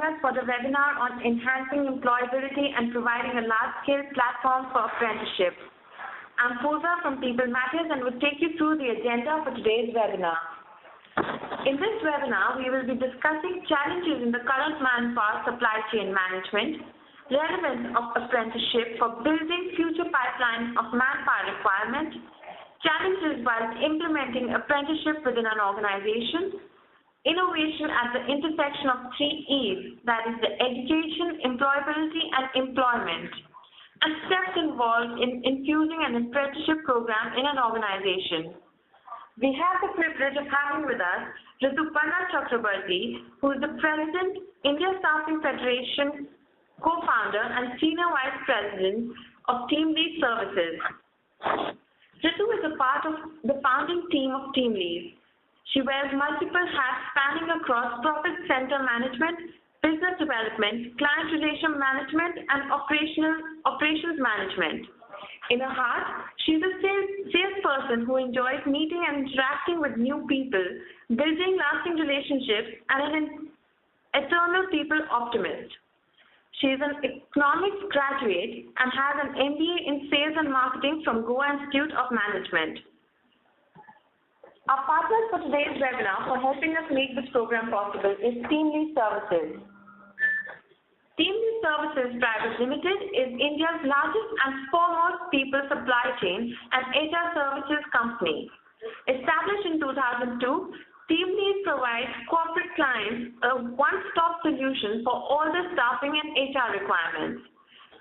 joining us for the webinar on enhancing employability and providing a large-scale platform for apprenticeship. I'm Pooja from People Matters and will take you through the agenda for today's webinar. In this webinar, we will be discussing challenges in the current manpower supply chain management, relevance of apprenticeship for building future pipeline of manpower requirement, challenges while implementing apprenticeship within an organization, innovation at the intersection of 3 E's, that is the education, employability, and employment, and steps involved in infusing an apprenticeship program in an organization. We have the privilege of having with us Rituparna Chakrabarti, who is the President, India Staffing Federation, co-founder and Senior Vice President of Team Lead Services. Ritu is a part of the founding team of Team Lead. She wears multiple hats spanning across profit center management, business development, client relation management, and operations management. In her heart, she's a salesperson who enjoys meeting and interacting with new people, building lasting relationships, and an eternal people optimist. She is an economics graduate and has an MBA in sales and marketing from Goa Institute of Management. Our partners for today's webinar for helping us make this program possible is Team Lead Services. Team Lead Services Private Limited is India's largest and foremost people supply chain and HR services company. Established in 2002, Team Lead provides corporate clients a one-stop solution for all the staffing and HR requirements.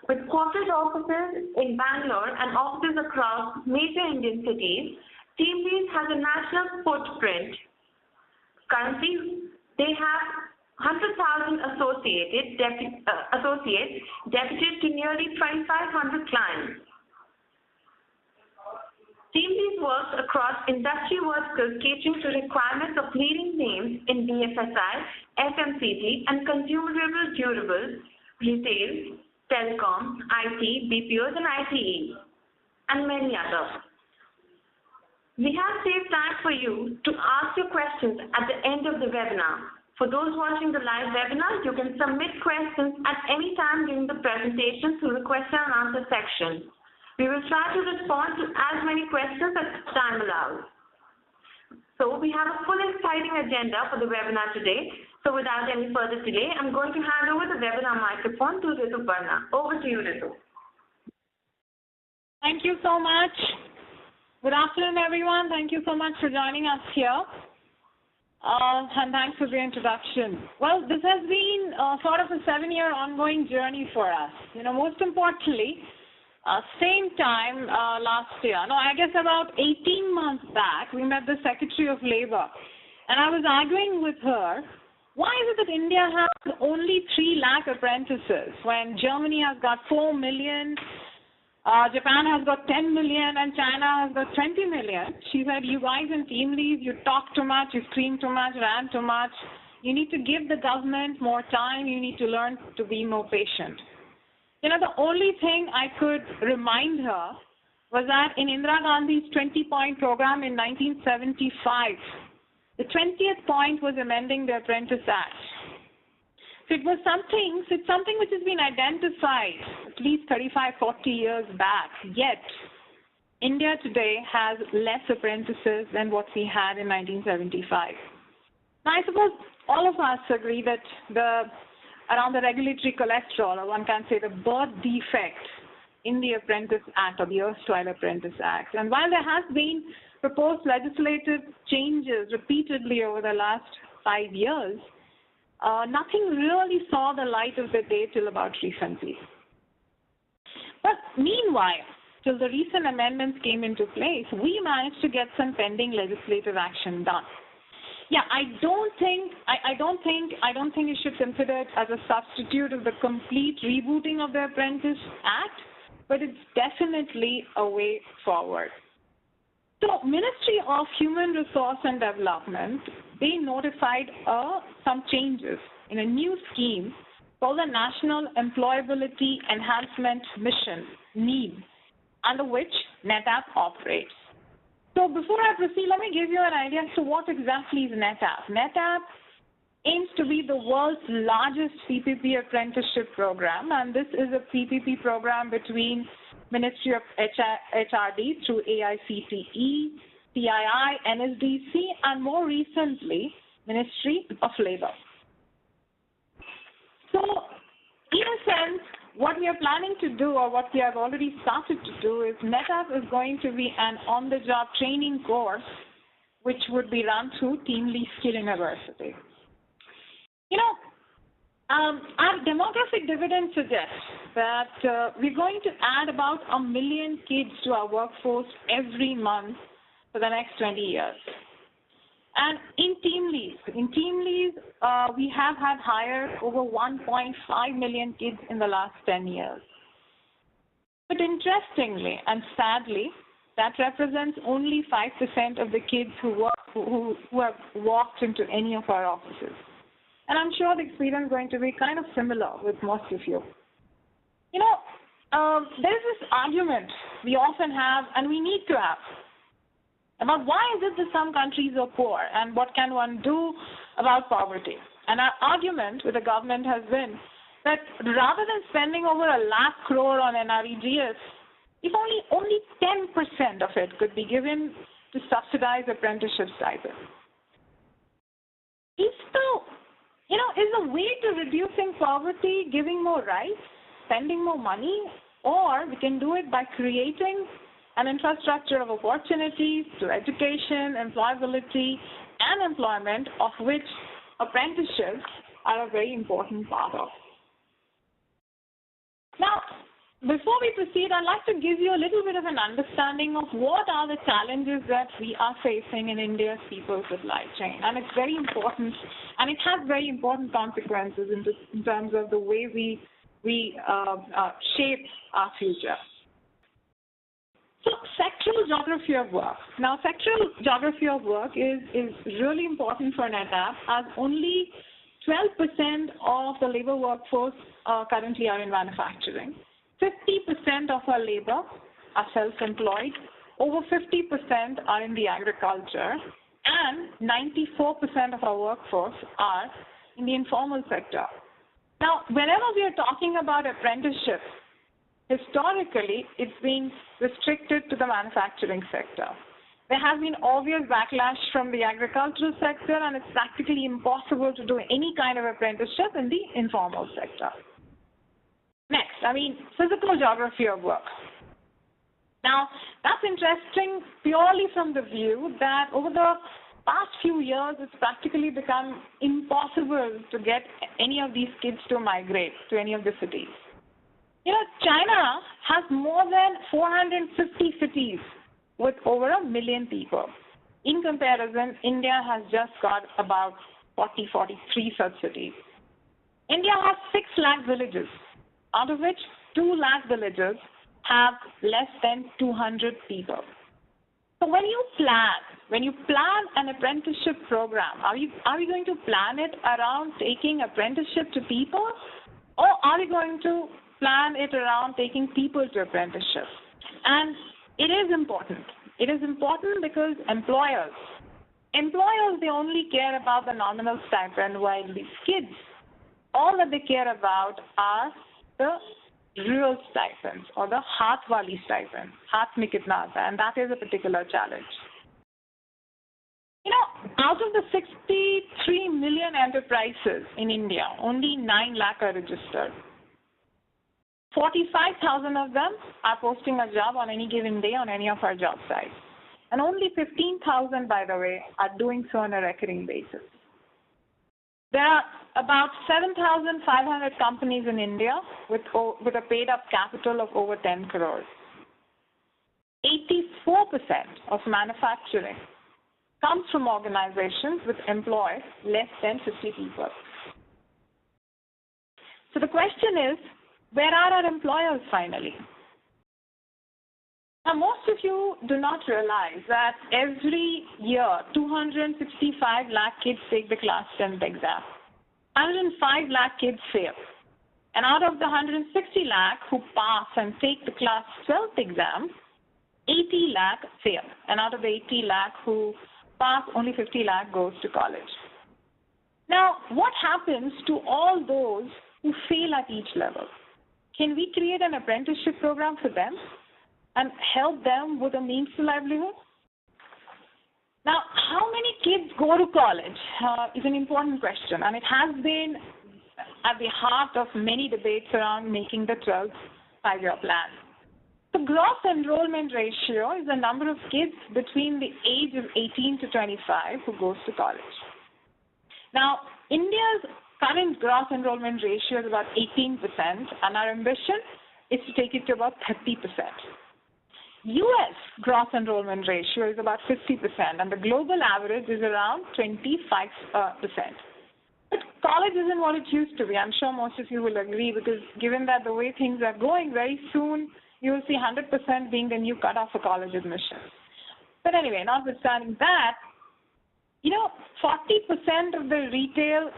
With corporate offices in Bangalore and offices across major Indian cities, Team Lead has a national footprint. Currently, they have 100,000 associates deputed to nearly 2,500 clients. Team Lead works across industry verticals catering to requirements of leading names in BFSI, FMCG, and consumer durables, retail, telecom, IT, BPOs, and ITE, and many others. We have saved time for you to ask your questions at the end of the webinar. For those watching the live webinar, you can submit questions at any time during the presentation through the question and answer section. We will try to respond to as many questions as time allows. So we have a full exciting agenda for the webinar today. So without any further delay, I'm going to hand over the webinar microphone to Rituparna. Over to you, Ritu. Thank you so much. Good afternoon, everyone. Thank you so much for joining us here. And thanks for the introduction. Well, this has been sort of a 7-year ongoing journey for us. Most importantly, same time last year, I guess about 18 months back, we met the Secretary of Labor. And I was arguing with her, why is it that India has only 3 lakh apprentices when Germany has got 4 million, Japan has got 10 million and China has got 20 million. She said, you guys in Team Lead, you talk too much, you scream too much, rant too much. You need to give the government more time. You need to learn to be more patient. The only thing I could remind her was that in Indira Gandhi's 20-point program in 1975, the 20th point was amending the Apprentice Act. So it's something which has been identified at least 35, 40 years back. Yet, India today has less apprentices than what we had in 1975. Now, I suppose all of us agree that around the regulatory cholesterol, or one can say the birth defect in the Apprentice Act or the erstwhile Apprentice Act. And while there has been proposed legislative changes repeatedly over the last 5 years, nothing really saw the light of the day till about recently. But meanwhile, till the recent amendments came into place, we managed to get some pending legislative action done. Yeah, I don't think you should consider it as a substitute of the complete rebooting of the Apprentice Act, but it's definitely a way forward. So, Ministry of Human Resource and Development, they notified some changes in a new scheme called the National Employability Enhancement Mission, NEEM, under which NETAP operates. So before I proceed, let me give you an idea as to what exactly is NETAP. NETAP aims to be the world's largest PPP apprenticeship program, and this is a PPP program between Ministry of HRD through AICTE, CII, NSDC, and more recently, Ministry of Labor. So, in a sense, what we are planning to do, or what we have already started to do, is NETAP is going to be an on-the-job training course which would be run through TeamLease Skill University. You know, our demographic dividend suggests that we're going to add about 1 million kids to our workforce every month for the next 20 years. And in TeamLease, we have had hired over 1.5 million kids in the last 10 years. But interestingly and sadly, that represents only 5% of the kids who have walked into any of our offices. And I'm sure the experience is going to be kind of similar with most of you. You know, there's this argument we often have, and we need to have, about why is it that some countries are poor and what can one do about poverty. And our argument with the government has been that rather than spending over 1 lakh crore on NREGS, if only 10% of it could be given to subsidize apprenticeship stipend. Is the way to reducing poverty giving more rights, spending more money, or we can do it by creating an infrastructure of opportunities to education, employability, and employment, of which apprenticeships are a very important part of. Now, before we proceed, I'd like to give you a little bit of an understanding of what are the challenges that we are facing in India's people supply chain. And it's very important, and it has very important consequences in terms of the way we shape our future. So, sectoral geography of work. Now, sectoral geography of work is really important for NETAP, as only 12% of the labor workforce currently are in manufacturing. 50% of our labor are self-employed, over 50% are in the agriculture, and 94% of our workforce are in the informal sector. Now, whenever we are talking about apprenticeship, historically, it's been restricted to the manufacturing sector. There has been obvious backlash from the agricultural sector, and it's practically impossible to do any kind of apprenticeship in the informal sector. Next, physical geography of work. Now, that's interesting purely from the view that over the past few years, it's practically become impossible to get any of these kids to migrate to any of the cities. You know, China has more than 450 cities with over 1 million people. In comparison, India has just got about 43 such cities. India has 6 lakh villages, out of which 2 lakh villages have less than 200 people. So when you plan an apprenticeship program, are we going to plan it around taking apprenticeship to people, or are we going to plan it around taking people to apprenticeship? And it is important. It is important because employers, they only care about the nominal stipend, while these kids, all that they care about are the real stipends, or the Haath Wali stipend, Haath mein kitna aata hai, and that is a particular challenge. You know, out of the 63 million enterprises in India, only 9 lakh are registered. 45,000 of them are posting a job on any given day on any of our job sites. And only 15,000, by the way, are doing so on a recurring basis. There are about 7,500 companies in India with a paid-up capital of over 10 crores. 84% of manufacturing comes from organizations which employ less than 50 people. So the question is, where are our employers finally? Now, most of you do not realize that every year 265 lakh kids take the class 10th exam. 105 lakh kids fail. And out of the 160 lakh who pass and take the class 12th exam, 80 lakh fail. And out of the 80 lakh who pass, only 50 lakh goes to college. Now, what happens to all those who fail at each level? Can we create an apprenticeship program for them and help them with a means to livelihood? Now, how many kids go to college is an important question, and it has been at the heart of many debates around making the 12th five-year plan. The gross enrollment ratio is the number of kids between the age of 18 to 25 who goes to college. Now, India's current gross enrollment ratio is about 18%, and our ambition is to take it to about 30%. US gross enrollment ratio is about 50%, and the global average is around 25%. But college isn't what it used to be. I'm sure most of you will agree, because given that the way things are going, very soon you will see 100% being the new cutoff for college admissions. But anyway, notwithstanding that, 40% of the retail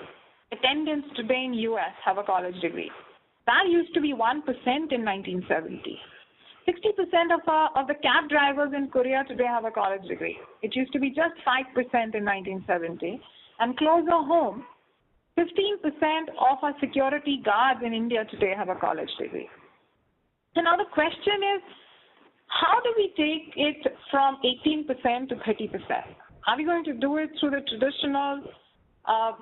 attendants today in US have a college degree. That used to be 1% in 1970. 60% of the cab drivers in Korea today have a college degree. It used to be just 5% in 1970. And closer home, 15% of our security guards in India today have a college degree. So now the question is, how do we take it from 18% to 30%? Are we going to do it through the traditional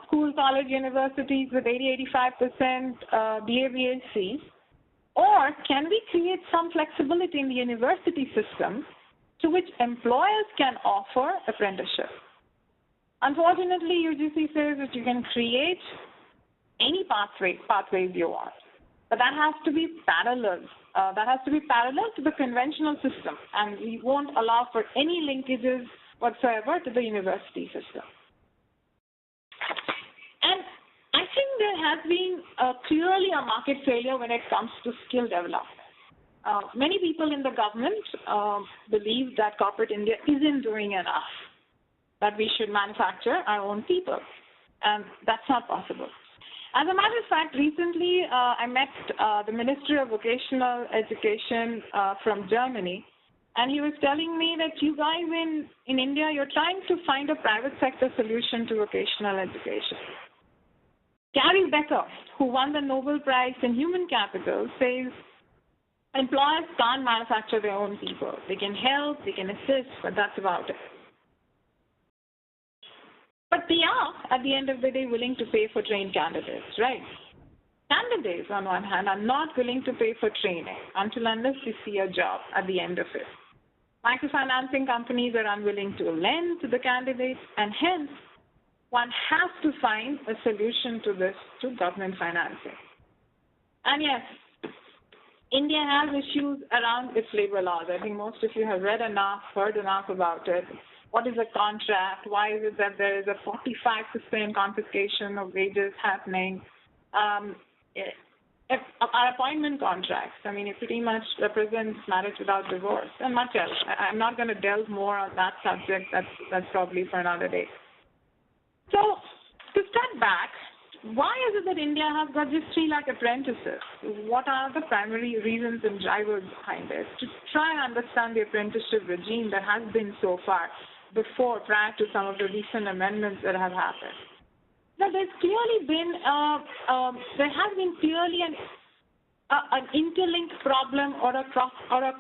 school, college, universities with 80-85% BA/BSc? Or can we create some flexibility in the university system to which employers can offer apprenticeship? Unfortunately, UGC says that you can create any pathways you want, but that has to be parallel. That has to be parallel to the conventional system, and we won't allow for any linkages whatsoever to the university system. And I think there has been clearly a market failure when it comes to skill development. Many people in the government believe that corporate India isn't doing enough, that we should manufacture our own people, and that's not possible. As a matter of fact, recently I met the Ministry of Vocational Education from Germany, and he was telling me that you guys in India, you're trying to find a private sector solution to vocational education. Gary Becker, who won the Nobel Prize in Human Capital, says employers can't manufacture their own people. They can help, they can assist, but that's about it. But they are, at the end of the day, willing to pay for trained candidates, right? Candidates, on one hand, are not willing to pay for training until unless they see a job at the end of it. Microfinancing companies are unwilling to lend to the candidates, and hence, one has to find a solution to this through government financing. And yes, India has issues around its labor laws. I think most of you have read enough, heard enough about it. What is a contract? Why is it that there is a 45% confiscation of wages happening? Our appointment contracts, I mean, it pretty much represents marriage without divorce, and much else. I'm not going to delve more on that subject. That's probably for another day. So, to step back, why is it that India has got just 3 lakh apprentices? What are the primary reasons and drivers behind it? To try and understand the apprenticeship regime that has been so far prior to some of the recent amendments that have happened. Now, there's clearly been, an interlinked problem or a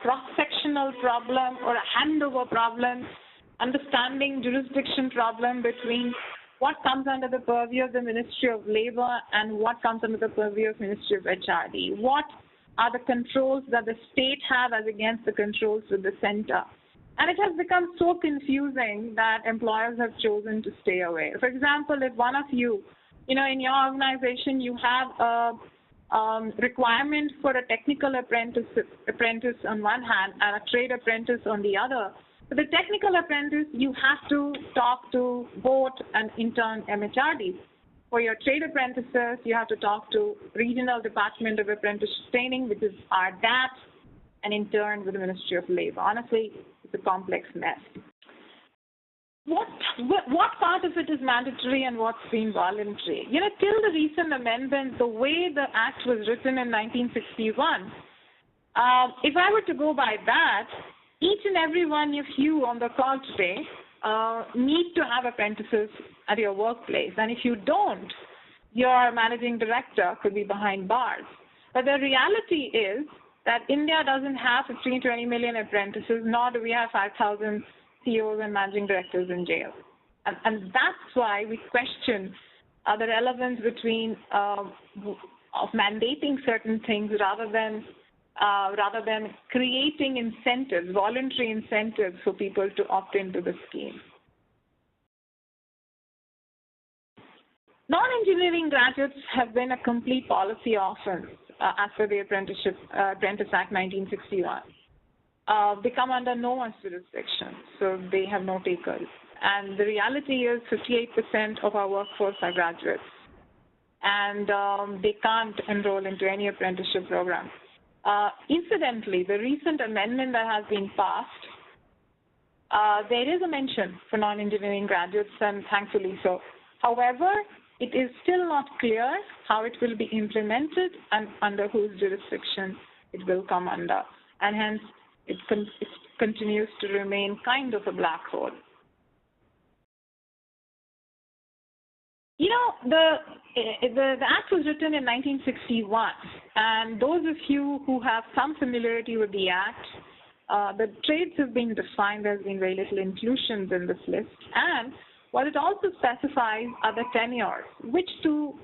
cross-sectional problem or a handover problem, understanding jurisdiction problem between what comes under the purview of the Ministry of Labor and what comes under the purview of Ministry of HRD. What are the controls that the state have as against the controls with the center? And it has become so confusing that employers have chosen to stay away. For example, if one of you, in your organization, you have a requirement for a technical apprentice on one hand and a trade apprentice on the other, for the technical apprentice, you have to talk to both an intern MHRD. For your trade apprentices, you have to talk to Regional Department of Apprenticeship Training, which is RDAT, and in turn with the Ministry of Labor. Honestly, it's a complex mess. What part of it is mandatory and what's been voluntary? Till the recent amendment, the way the Act was written in 1961, if I were to go by that, each and every one of you on the call today need to have apprentices at your workplace. And if you don't, your managing director could be behind bars. But the reality is that India doesn't have 15, 20 million apprentices, nor do we have 5,000 CEOs and managing directors in jail. And that's why we question the relevance between of mandating certain things rather than creating incentives, voluntary incentives for people to opt into the scheme. Non-engineering graduates have been a complete policy offense as per the Apprentice Act 1961. They come under no one's jurisdiction, so they have no takers. And the reality is 58% of our workforce are graduates, and they can't enroll into any apprenticeship program. Incidentally, the recent amendment that has been passed, there is a mention for non-engineering graduates, and thankfully so. However, it is still not clear how it will be implemented and under whose jurisdiction it will come under, and hence it continues to remain kind of a black hole. You know, the Act was written in 1961, and those of you who have some familiarity with the Act, the trades have been defined. There's been very little inclusions in this list, and what it also specifies are the tenures, which to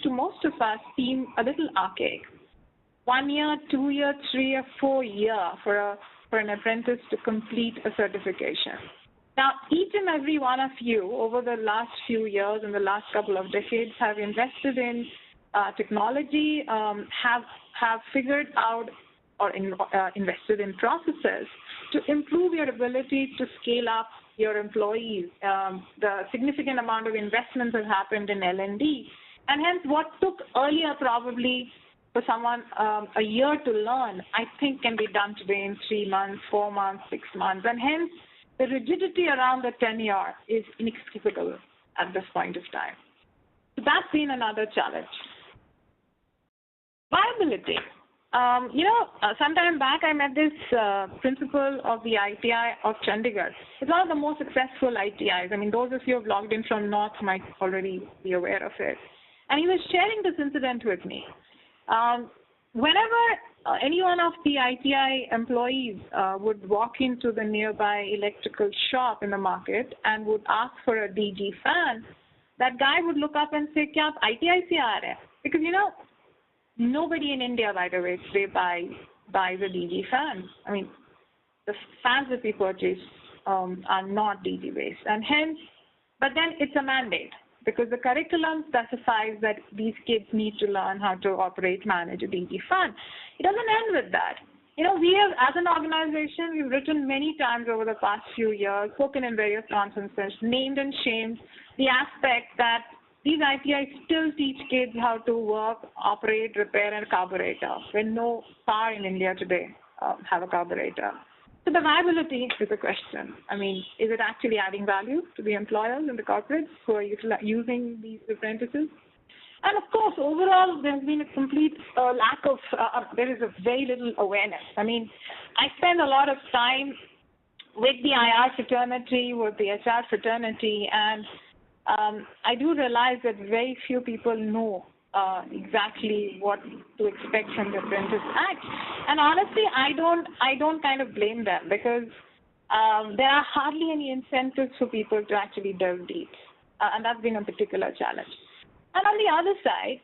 most of us seem a little archaic. 1 year, 2 year, 3 year, 4 year for an apprentice to complete a certification. Now, each and every one of you over the last few years and the last couple of decades have invested in technology, have figured out or invested in processes to improve your ability to scale up your employees. The significant amount of investments have happened in L&D, and hence what took earlier probably for someone a year to learn, I think can be done today in 3 months, 4 months, 6 months, and hence the rigidity around the tenure is inexplicable at this point of time. So that's been another challenge. Viability. Some time back I met this principal of the ITI of Chandigarh. It's one of the most successful ITIs. I mean, those of you who have logged in from North might already be aware of it. And he was sharing this incident with me. Whenever any one of the ITI employees would walk into the nearby electrical shop in the market and would ask for a DG fan, that guy would look up and say, "Kya aap ITI se aa rahe?" Because, nobody in India, by the way, today buys a DG fan. I mean, the fans that we purchase are not DG based, and hence, but then it's a mandate because the curriculum specifies that these kids need to learn how to operate, manage a DG fan. It doesn't end with that. We have, as an organization, we've written many times over the past few years, spoken in various conferences, named and shamed the aspect that these ITIs still teach kids how to work, operate, repair a carburetor, when no car in India today have a carburetor. So the viability is a question. I mean, is it actually adding value to the employers and the corporates who are using these apprentices? And of course, overall, there's been a complete lack of, there is a very little awareness. I mean, I spend a lot of time with the IR fraternity, with the HR fraternity, and I do realize that very few people know exactly what to expect from the Apprentice Act. And honestly, I don't kind of blame them because there are hardly any incentives for people to actually delve deep. And that's been a particular challenge. And on the other side,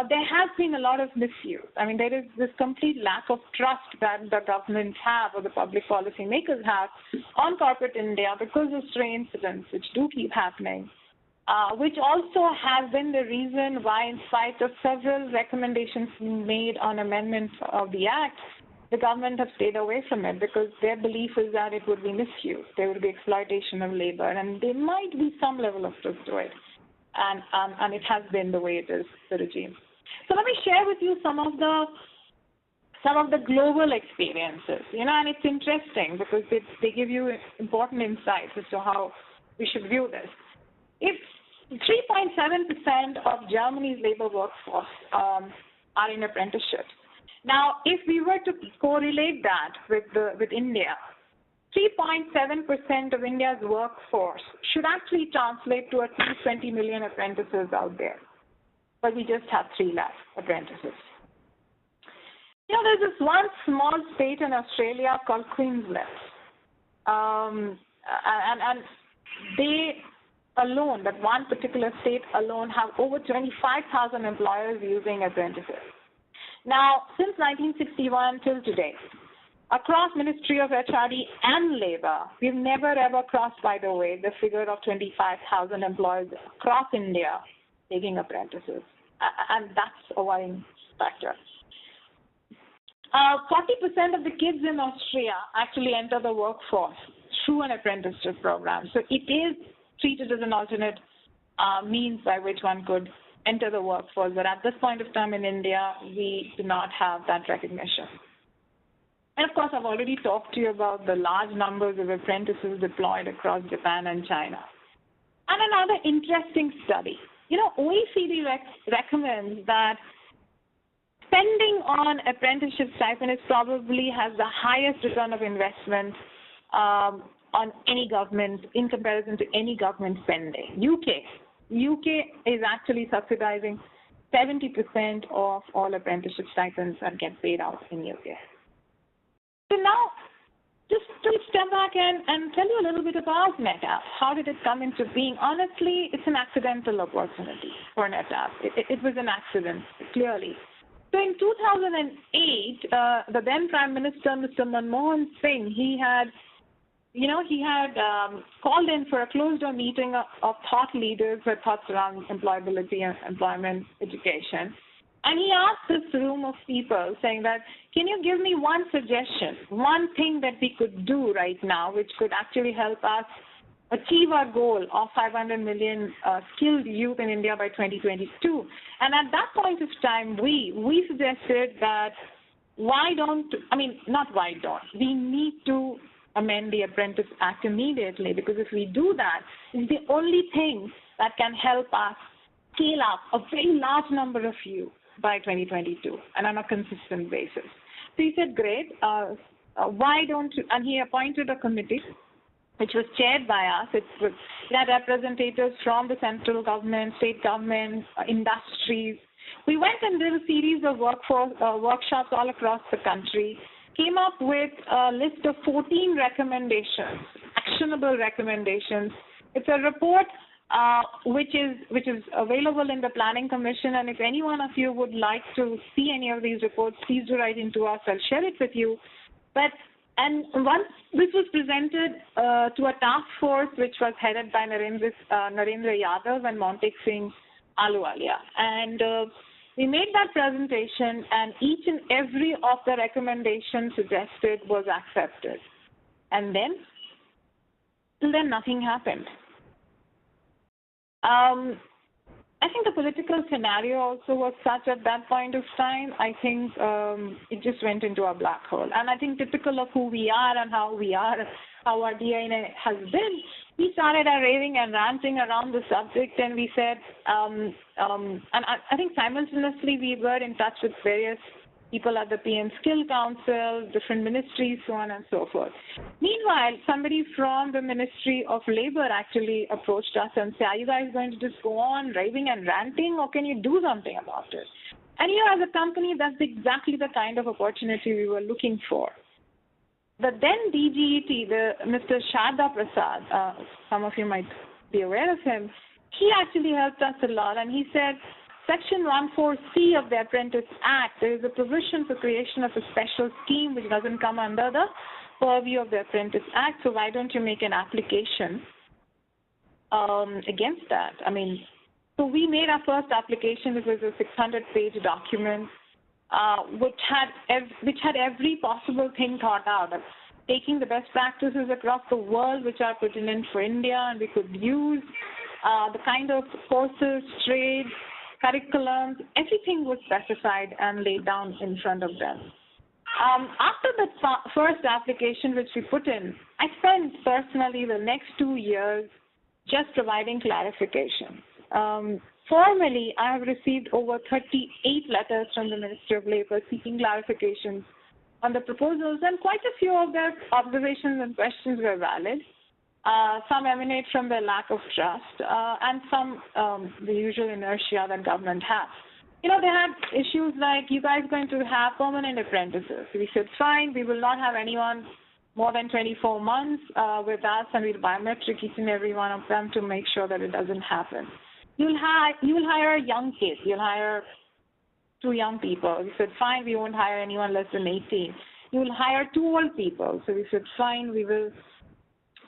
there has been a lot of misuse. I mean, there is this complete lack of trust that the governments have or the public policy makers have on corporate India because of stray incidents which do keep happening, which also has been the reason why, in spite of several recommendations made on amendment of the Act, the government have stayed away from it because their belief is that it would be misused, there would be exploitation of labor, and there might be some level of truth to it. And it has been the way it is, the regime. So let me share with you some of the global experiences, and it's interesting because they give you important insights as to how we should view this. If 3.7% of Germany's labor workforce are in apprenticeships. Now, if we were to correlate that with India, 3.7% of India's workforce should actually translate to at least 20 million apprentices out there. But we just have 3 lakh apprentices. There's this one small state in Australia called Queensland. And they alone, that one particular state alone, have over 25,000 employers using apprentices. Now, since 1961 till today, across Ministry of HRD and Labour, we've never ever crossed, by the way, the figure of 25,000 employees across India taking apprentices. And that's a worrying factor. 40% of the kids in Austria actually enter the workforce through an apprenticeship program. So it is treated as an alternate means by which one could enter the workforce. But at this point of time in India, we do not have that recognition. And of course, I've already talked to you about the large numbers of apprentices deployed across Japan and China. And another interesting study. OECD recommends that spending on apprenticeship stipend probably has the highest return of investment on any government in comparison to any government spending. UK is actually subsidizing 70% of all apprenticeship stipends that get paid out in UK. So now, just to step back and tell you a little bit about NetApp. How did it come into being? Honestly, it's an accidental opportunity for NetApp. It was an accident, clearly. So in 2008, the then Prime Minister, Mr. Manmohan Singh, he had called in for a closed-door meeting of thought leaders with thoughts around employability and employment education. And he asked this room of people, saying that, can you give me one suggestion, one thing that we could do right now which could actually help us achieve our goal of 500 million skilled youth in India by 2022. And at that point of time, we suggested that we need to amend the Apprentice Act immediately, because if we do that, it's the only thing that can help us scale up a very large number of youth by 2022 and on a consistent basis. So he said, great, why don't you, and he appointed a committee which was chaired by us. It had representatives from the central government, state government, industries. We went and did a series of workshops all across the country, came up with a list of 14 recommendations, actionable recommendations. It's a report which is available in the Planning Commission, and if any one of you would like to see any of these reports, please do write into us. I'll share it with you. And once this was presented to a task force which was headed by Narendra Yadav and Montek Singh Ahluwalia. And we made that presentation, and each and every of the recommendations suggested was accepted. And then, till then, nothing happened. I think the political scenario also was such at that point of time. I think it just went into a black hole. And I think typical of who we are and how we are, how our DNA has been, we started our raving and ranting around the subject, and we said, and I think simultaneously we were in touch with various people at the PM Skill Council, different ministries, so on and so forth. Meanwhile, somebody from the Ministry of Labour actually approached us and said, are you guys going to just go on raving and ranting, or can you do something about it? And as a company, that's exactly the kind of opportunity we were looking for. The then DGET, Mr. Sharda Prasad, some of you might be aware of him, he actually helped us a lot, and he said, Section 14C of the Apprentice Act, there is a provision for creation of a special scheme which doesn't come under the purview of the Apprentice Act, so why don't you make an application against that? So we made our first application. It was a 600-page document which had every possible thing thought out, taking the best practices across the world which are pertinent for India, and we could use the kind of courses, trades, curriculums, everything was specified and laid down in front of them. After the first application which we put in, I spent personally the next 2 years just providing clarification. Formally, I have received over 38 letters from the Ministry of Labour seeking clarifications on the proposals, and quite a few of their observations and questions were valid. Some emanate from their lack of trust, and some the usual inertia that government has. They had issues like, you guys going to have permanent apprentices. We said, fine, we will not have anyone more than 24 months with us, and we'll biometric each and every one of them to make sure that it doesn't happen. You will hire young kids. You'll hire 2 young people. We said, fine, we won't hire anyone less than 18. You will hire 2 old people. So we said, fine, we will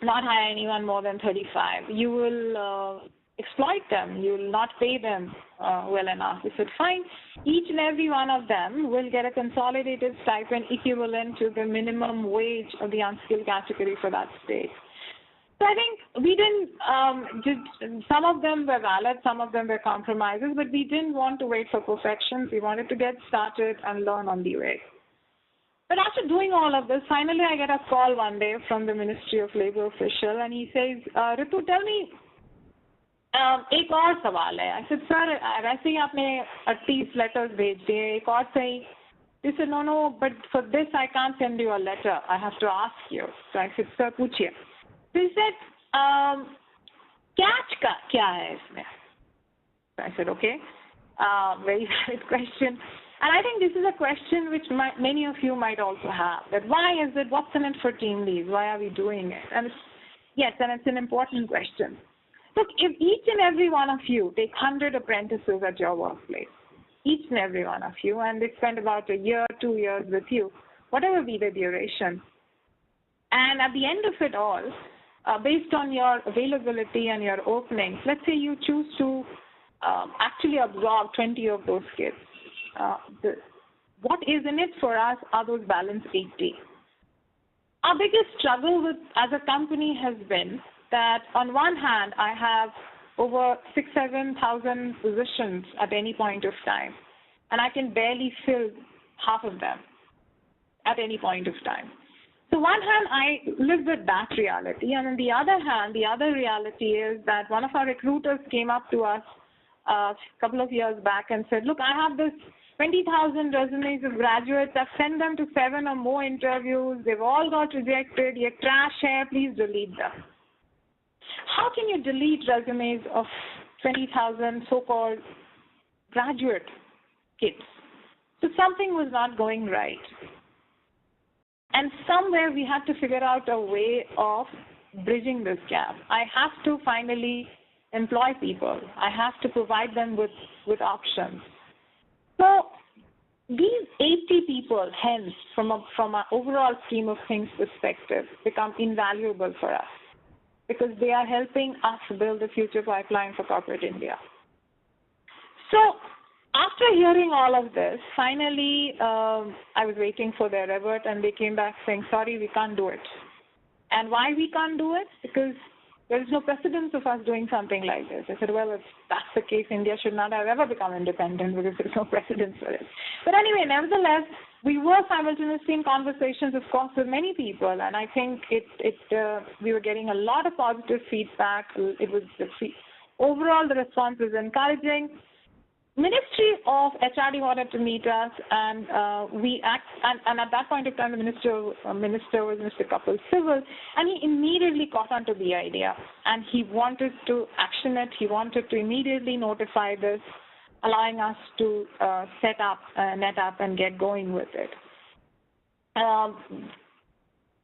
not hire anyone more than 35. You will exploit them. You will not pay them well enough. We said, fine, each and every one of them will get a consolidated stipend equivalent to the minimum wage of the unskilled category for that state. So I think we didn't, some of them were valid, some of them were compromises, but we didn't want to wait for perfection. We wanted to get started and learn on the way. But after doing all of this, finally I get a call one day from the Ministry of Labor official, and he says, Ritu, tell me, एक और सवाल है. I said, sir, वैसे ही आपने 38 letters भेज दिए, एक और सही. He said, no, but for this I can't send you a letter. I have to ask you. So I said, sir, पूछिए. So he said, catch का क्या है इसमें? So I said, okay, very valid question. And I think this is a question which many of you might also have. That why is it? What's in it for team leads? Why are we doing it? And it's an important question. Look, if each and every one of you take 100 apprentices at your workplace, each and every one of you, and they spend about a year, 2 years with you, whatever be the duration, and at the end of it all, based on your availability and your openings, let's say you choose to actually absorb 20 of those kids. What is in it for us are those balance 80. Our biggest struggle as a company has been that on one hand, I have over 6,000-7,000 positions at any point of time, and I can barely fill half of them at any point of time. So one hand, I live with that reality, and on the other hand, the other reality is that one of our recruiters came up to us a couple of years back and said, look, I have this 20,000 resumes of graduates. I've sent them to 7 or more interviews. They've all got rejected. Ye trash hai, please delete them. How can you delete resumes of 20,000 so-called graduate kids? So something was not going right. And somewhere we had to figure out a way of bridging this gap. I have to finally employ people. I have to provide them with options. So these 80 people, hence, from an overall scheme of things perspective, become invaluable for us because they are helping us build a future pipeline for corporate India. So after hearing all of this, finally, I was waiting for their revert, and they came back saying, sorry, we can't do it. And why we can't do it? Because there is no precedence of us doing something like this. I said, well, if that's the case, India should not have ever become independent because there is no precedence for it. But anyway, nevertheless, we were simultaneously in conversations, of course, with many people, and I think we were getting a lot of positive feedback. Overall, the response was encouraging. Ministry of HRD wanted to meet us, and and at that point of time, the minister was Mr. Kapil Sibal, and he immediately caught onto the idea, and he wanted to action it. He wanted to immediately notify this, allowing us to set up NetApp and get going with it.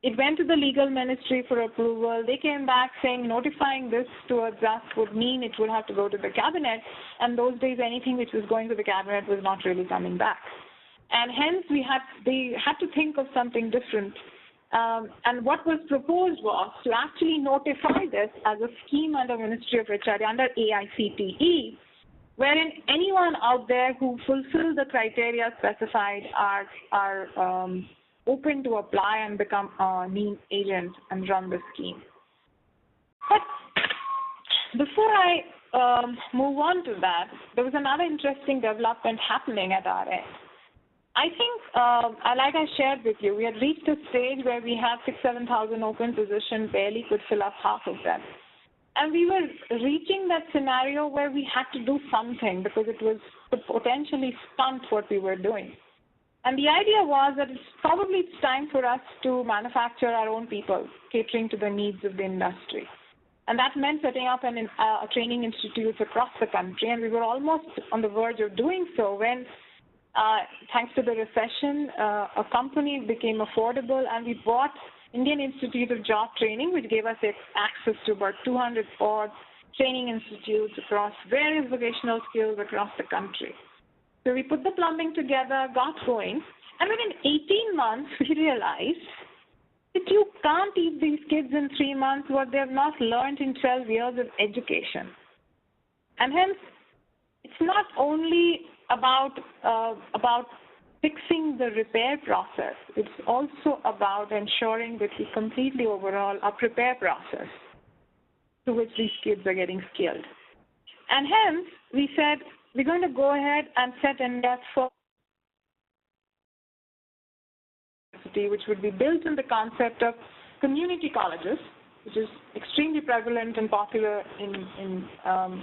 It went to the legal ministry for approval. They came back saying notifying this towards us would mean it would have to go to the cabinet, and those days anything which was going to the cabinet was not really coming back. And hence they had to think of something different. And what was proposed was to actually notify this as a scheme under Ministry of HRD, under AICTE, wherein anyone out there who fulfill the criteria specified are open to apply and become a NEEM agent and run the scheme. But before I move on to that, there was another interesting development happening at our end. I think, like I shared with you, we had reached a stage where we had 6,000-7,000 open positions, barely could fill up half of them. And we were reaching that scenario where we had to do something because it could potentially stunt what we were doing. And the idea was that it's time for us to manufacture our own people, catering to the needs of the industry. And that meant setting up a training institutes across the country, and we were almost on the verge of doing so when, thanks to the recession, a company became affordable, and we bought Indian Institute of Job Training, which gave us access to about 200 odd training institutes across various vocational skills across the country. So we put the plumbing together, got going, and within 18 months, we realized that you can't teach these kids in 3 months what they have not learned in 12 years of education. And hence, it's not only about fixing the repair process, it's also about ensuring that we completely overhaul our prepare process to which these kids are getting skilled. And hence, we said, we're going to go ahead and set India's first university, which would be built on the concept of community colleges, which is extremely prevalent and popular in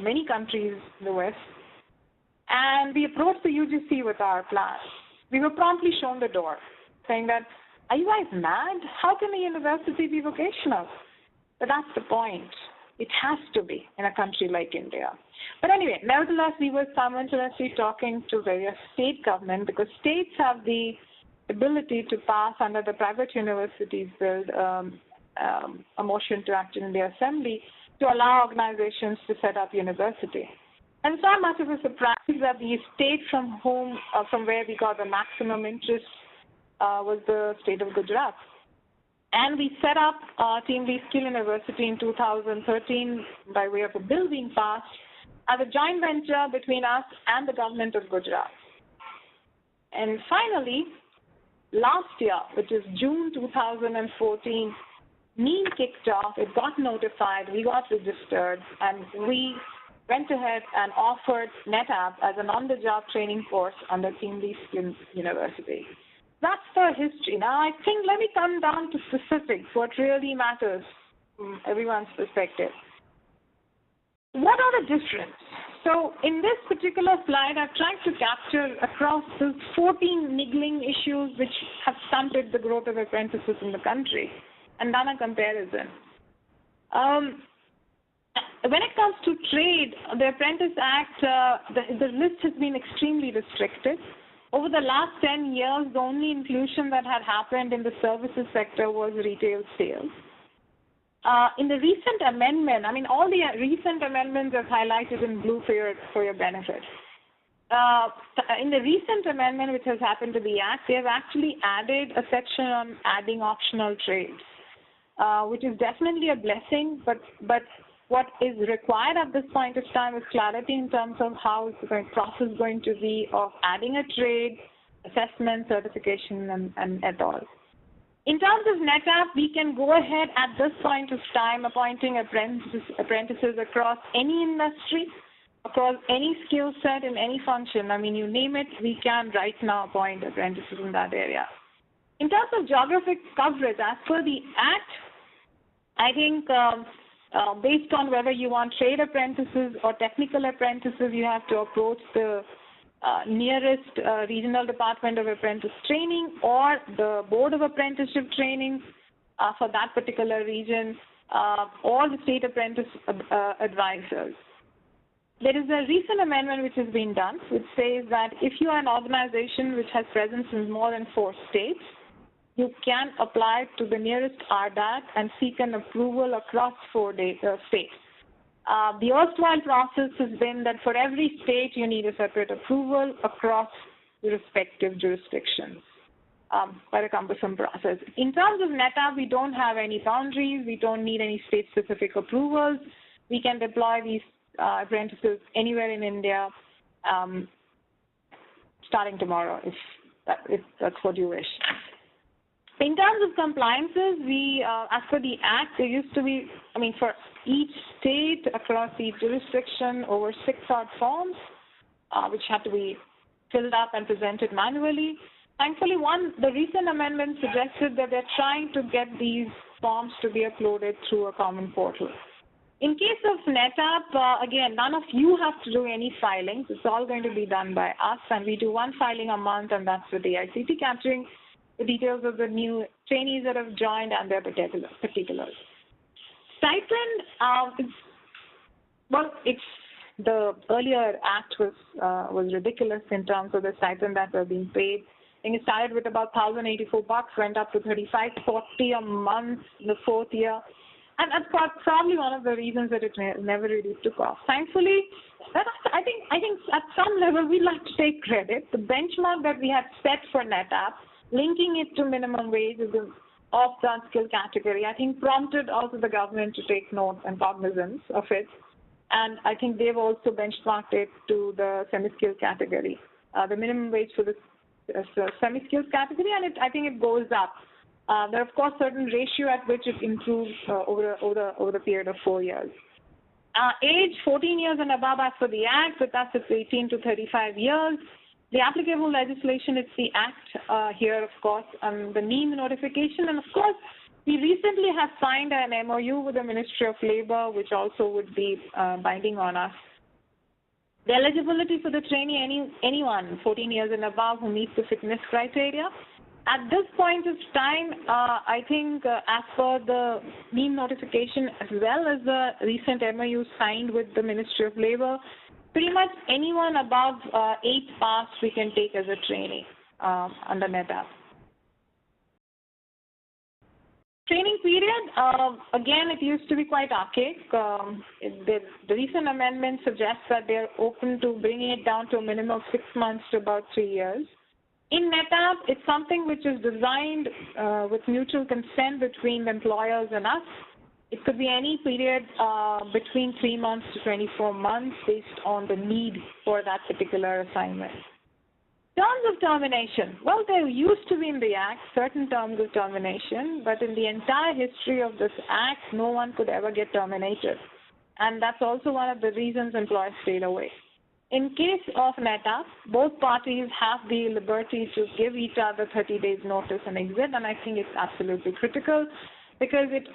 many countries in the West. And we approached the UGC with our plan. We were promptly shown the door, saying that, are you guys mad? How can a university be vocational? But that's the point. It has to be in a country like India. But anyway, nevertheless, we were simultaneously talking to various state government because states have the ability to pass under the Private Universities Bill a motion to act in the Assembly to allow organizations to set up university. And it's not much of a surprise that the state from where we got the maximum interest was the state of Gujarat. And we set up TeamLead Skill University in 2013 by way of a bill being passed as a joint venture between us and the government of Gujarat. And finally, last year, which is June 2014, NEEM kicked off, it got notified, we got registered, and we went ahead and offered NetApp as an on-the-job training course under TeamLead Skill University. That's the history. Now, I think let me come down to specifics, what really matters from everyone's perspective. What are the differences? So in this particular slide, I've tried to capture across the 14 niggling issues which have stunted the growth of apprentices in the country and done a comparison. When it comes to trade, the Apprentice Act, the list has been extremely restricted. Over the last 10 years, the only inclusion that had happened in the services sector was retail sales. In the recent amendment, all the recent amendments are highlighted in blue for your benefit. In the recent amendment which has happened to the Act, they have actually added a section on adding optional trades, which is definitely a blessing, but what is required at this point of time is clarity in terms of how is the process going to be of adding a trade, assessment, certification, and et al. In terms of NetApp, we can go ahead at this point of time appointing apprentices across any industry, across any skill set in any function. You name it, we can right now appoint apprentices in that area. In terms of geographic coverage, as per the Act, I think based on whether you want trade apprentices or technical apprentices, you have to approach the nearest regional department of apprentice training or the board of apprenticeship training for that particular region or the state apprentice advisors. There is a recent amendment which has been done which says that if you are an organization which has presence in more than 4 states, you can apply to the nearest RDAT and seek an approval across 4 states. The erstwhile process has been that for every state you need a separate approval across the respective jurisdictions. Quite a cumbersome process. In terms of NetApp, we don't have any boundaries. We don't need any state-specific approvals. We can deploy these apprentices anywhere in India starting tomorrow if that's what you wish. In terms of compliances, as per the Act, there used to be, for each state across each jurisdiction, over 6 odd forms, which had to be filled up and presented manually. Thankfully, the recent amendment suggested that they're trying to get these forms to be uploaded through a common portal. In case of NetApp, again, none of you have to do any filings. It's all going to be done by us, and we do one filing a month, and that's with the ICT, capturing the details of the new trainees that have joined and their particulars. Stipend, it's the earlier act was ridiculous in terms of the stipend that were being paid. I think it started with about $1,084, went up to $3,540 a month in the fourth year. And that's probably one of the reasons that it never really took off. Thankfully, I think at some level we'd like to take credit. The benchmark that we had set for NetApp, linking it to minimum wage of the unskilled category, I think prompted also the government to take note and cognizance of it. And I think they've also benchmarked it to the semi-skilled category, the minimum wage for the semi-skilled category, and I think it goes up. There are, of course, certain ratio at which it improves over the period of 4 years. Age, 14 years and above as per the Act. With us, it's 18 to 35 years. The applicable legislation is the Act here, of course, and the NEEM notification. And, of course, we recently have signed an MOU with the Ministry of Labor, which also would be binding on us. The eligibility for the trainee, anyone 14 years and above who meets the fitness criteria. At this point of time, I think as per the NEEM notification as well as the recent MOU signed with the Ministry of Labor, pretty much anyone above 8th pass we can take as a trainee under NetApp. Training period, again, it used to be quite archaic. The recent amendment suggests that they're open to bringing it down to a minimum of 6 months to about 3 years. In NetApp, it's something which is designed with mutual consent between the employers and us. It could be any period between 3 months to 24 months based on the need for that particular assignment. Terms of termination. Well, there used to be in the Act certain terms of termination, but in the entire history of this Act, no one could ever get terminated. And that's also one of the reasons employers stayed away. In case of NetApp, both parties have the liberty to give each other 30 days notice and exit, and I think it's absolutely critical because it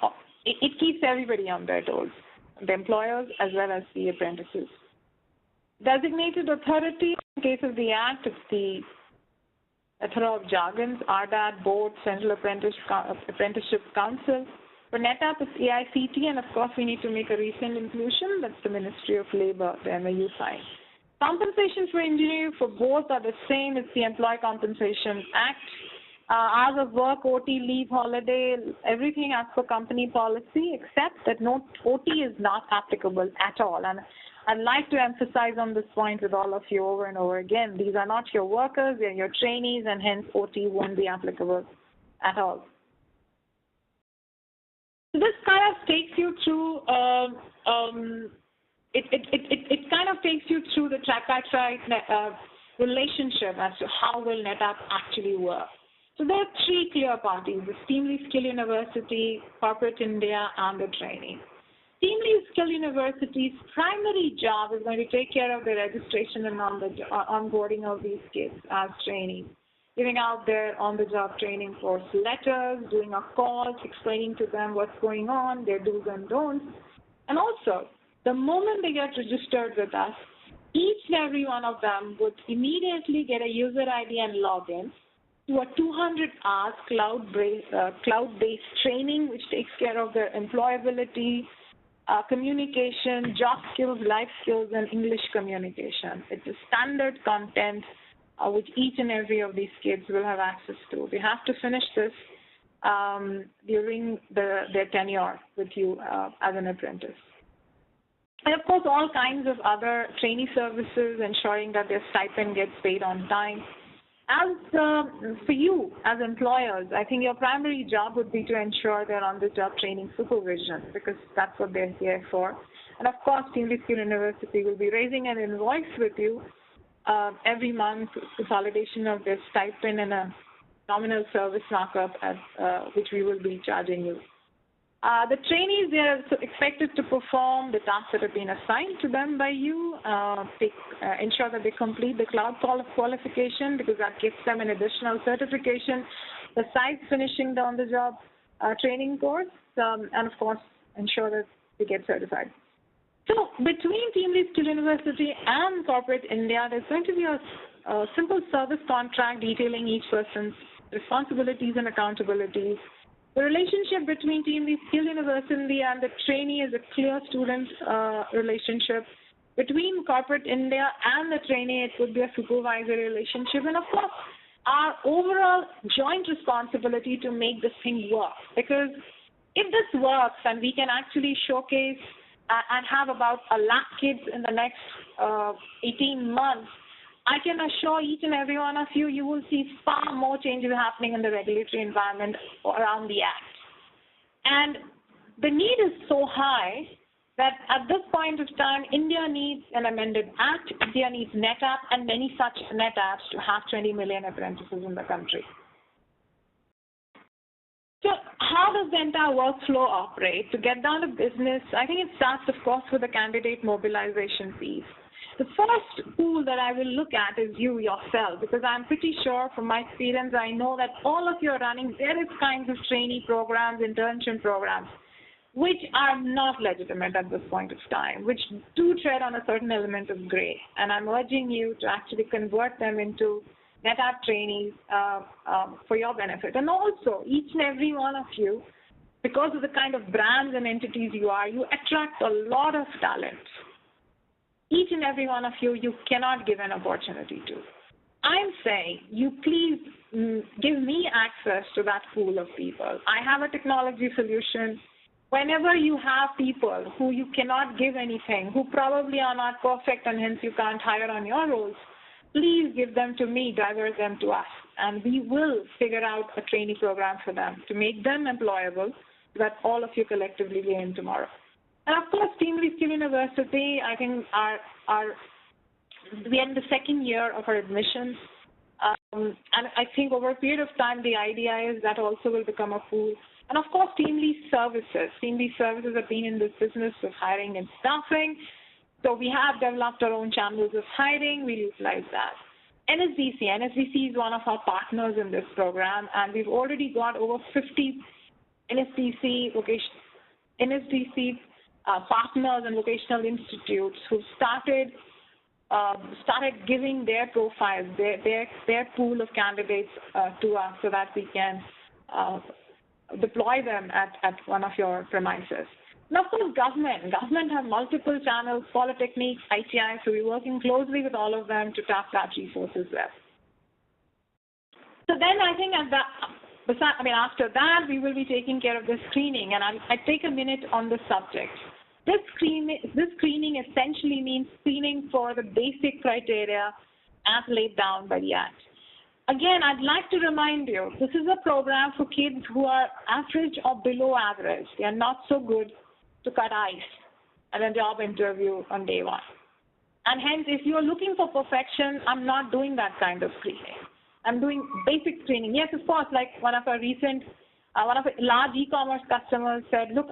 keeps everybody on their toes, the employers as well as the apprentices. Designated authority, in case of the Act, it's the Authority of Jargons, RDAT, Board, Central Apprenticeship Council. For NetApp, it's AICT, and of course we need to make a recent inclusion, that's the Ministry of Labor, the MOU signed. Compensation for engineering for both are the same. It's the Employee Compensation Act. Hours of work, OT, leave, holiday, everything as per company policy, except that no OT is not applicable at all. And I'd like to emphasize on this point with all of you over and over again. These are not your workers, they're your trainees, and hence OT won't be applicable at all. So this kind of takes you through It kind of takes you through the tripartite relationship as to how will NetApp actually work. So there are 3 clear parties: the Teamly Skill University, Corporate India, and the trainee. Teamly Skill University's primary job is going to take care of the registration and onboarding of these kids as trainees, giving out their on-the-job training course letters, doing a call, explaining to them what's going on, their do's and don'ts, and also the moment they get registered with us, each and every one of them would immediately get a user ID and login to a 200-hour cloud-based training, which takes care of their employability, communication, job skills, life skills, and English communication. It's a standard content which each and every of these kids will have access to. They have to finish this during their tenure with you as an apprentice. And of course, all kinds of other trainee services, ensuring that their stipend gets paid on time. As for you, as employers, I think your primary job would be to ensure they're on-the-job training supervision, because that's what they're here for. And of course, Teamly Skill University will be raising an invoice with you every month, consolidation of their stipend and a nominal service markup which we will be charging you. The trainees, they are expected to perform the tasks that have been assigned to them by you, ensure that they complete the cloud qualification, because that gives them an additional certification, besides finishing the on-the-job training course, and of course, ensure that to get certified. So between TeamLead Skill University and corporate India, there's going to be a simple service contract detailing each person's responsibilities and accountabilities. The relationship between TeamLead Skill University and the trainee is a clear student relationship. Between corporate India and the trainee, it would be a supervisory relationship. And of course, our overall joint responsibility to make this thing work. Because if this works and we can actually showcase and have about 1 lakh kids in the next 18 months, I can assure each and every one of you, you will see far more changes happening in the regulatory environment around the Act. And the need is so high that at this point of time, India needs an amended Act, India needs NetApp and many such NetApps to have 20 million apprentices in the country. So how does the entire workflow operate? To get down to business, I think it starts, of course, with the candidate mobilization piece. The first tool that I will look at is you yourself, because I'm pretty sure from my experience, I know that all of you are running various kinds of trainee programs, internship programs, which are not legitimate at this point of time, which do tread on a certain element of gray. And I'm urging you to actually convert them into NetApp trainees for your benefit. And also, each and every one of you, because of the kind of brands and entities you are, you attract a lot of talent. Each and every one of you, you cannot give an opportunity to. I'm saying, you please give me access to that pool of people. I have a technology solution. Whenever you have people who you cannot give anything, who probably are not perfect and hence you can't hire on your roles, please give them to me, divert them to us, and we will figure out a trainee program for them to make them employable so that all of you collectively gain tomorrow. And of course, TeamLead Skill University, I think we are in the second year of our admissions. And I think over a period of time, the idea is that also will become a pool. And of course, TeamLead Services. TeamLead Services have been in this business of hiring and staffing. So we have developed our own channels of hiring. We utilize that. NSDC is one of our partners in this program, and we've already got over 50 NSDC partners and vocational institutes who started giving their profiles, their pool of candidates to us so that we can deploy them at one of your premises. And of course, government has multiple channels, polytechnics, ITI, so we're working closely with all of them to tap that resources there. So then I think after that, we will be taking care of the screening, and I take a minute on the subject. This screening essentially means screening for the basic criteria as laid down by the Act. Again, I'd like to remind you, this is a program for kids who are average or below average. They are not so good to cut ice at a job interview on day one. And hence, if you're looking for perfection, I'm not doing that kind of screening. I'm doing basic screening. Yes, of course, like one of our large e-commerce customers said, look,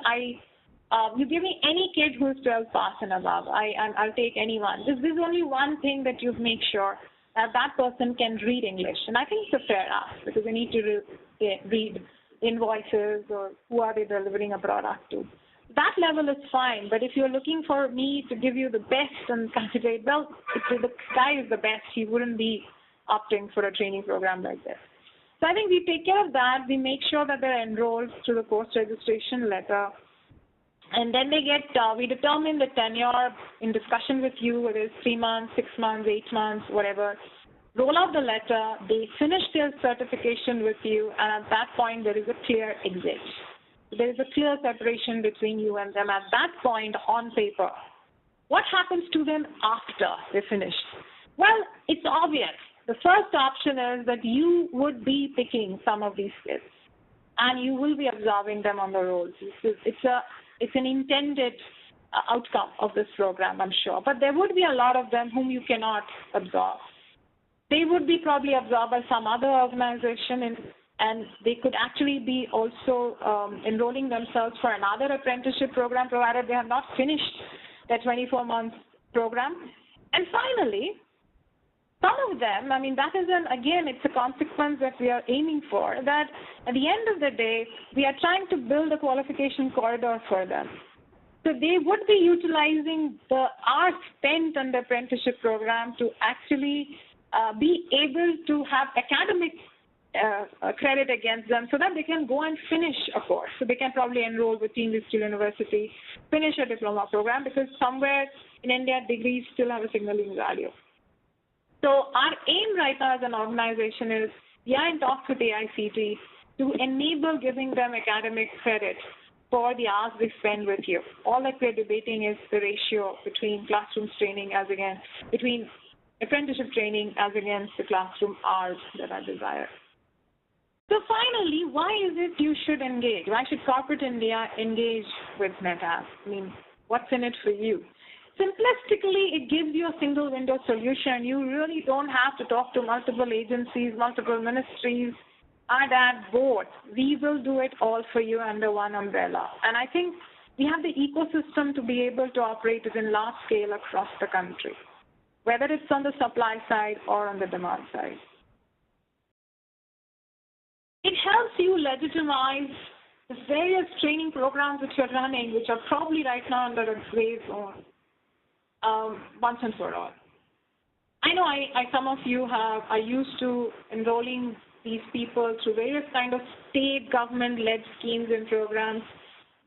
you give me any kid who's 12 pass and above, I'll take anyone. There's only one thing that you make sure that person can read English. And I think it's a fair ask, because they need to read invoices or who are they delivering a product to. That level is fine, but if you're looking for me to give you the best and consider, well, if the guy is the best, he wouldn't be opting for a training program like this. So I think we take care of that. We make sure that they're enrolled through the course registration letter. And then we determine the tenure in discussion with you, whether it's 3 months, 6 months, 8 months, whatever. Roll out the letter, they finish their certification with you, and at that point, there is a clear exit. There is a clear separation between you and them at that point on paper. What happens to them after they finish? Well, it's obvious. The first option is that you would be picking some of these kids, and you will be absorbing them on the roles. It's an intended outcome of this program, I'm sure. But there would be a lot of them whom you cannot absorb. They would be probably absorbed by some other organization, and they could actually be also enrolling themselves for another apprenticeship program, provided they have not finished their 24-month program. And finally, some of them, that is again, it's a consequence that we are aiming for, that at the end of the day, we are trying to build a qualification corridor for them. So they would be utilizing the hours spent on the apprenticeship program to actually be able to have academic credit against them so that they can go and finish a course. So they can probably enroll with Team Steel University, finish a diploma program, because somewhere in India, degrees still have a signaling value. So our aim right now as an organization is, we are in talks with AICTE to enable giving them academic credit for the hours they spend with you. All that we're debating is the ratio between classroom training between apprenticeship training as against the classroom hours that are desired. So finally, why is it you should engage? Why should corporate India engage with NetApp? I mean, what's in it for you? Simplistically, it gives you a single window solution. You really don't have to talk to multiple agencies, multiple ministries, and at both. We will do it all for you under one umbrella. And I think we have the ecosystem to be able to operate it in large scale across the country, whether it's on the supply side or on the demand side. It helps you legitimize the various training programs that you're running, which are probably right now under a gray zone, once and for all. I know some of you are used to enrolling these people through various kind of state government-led schemes and programs,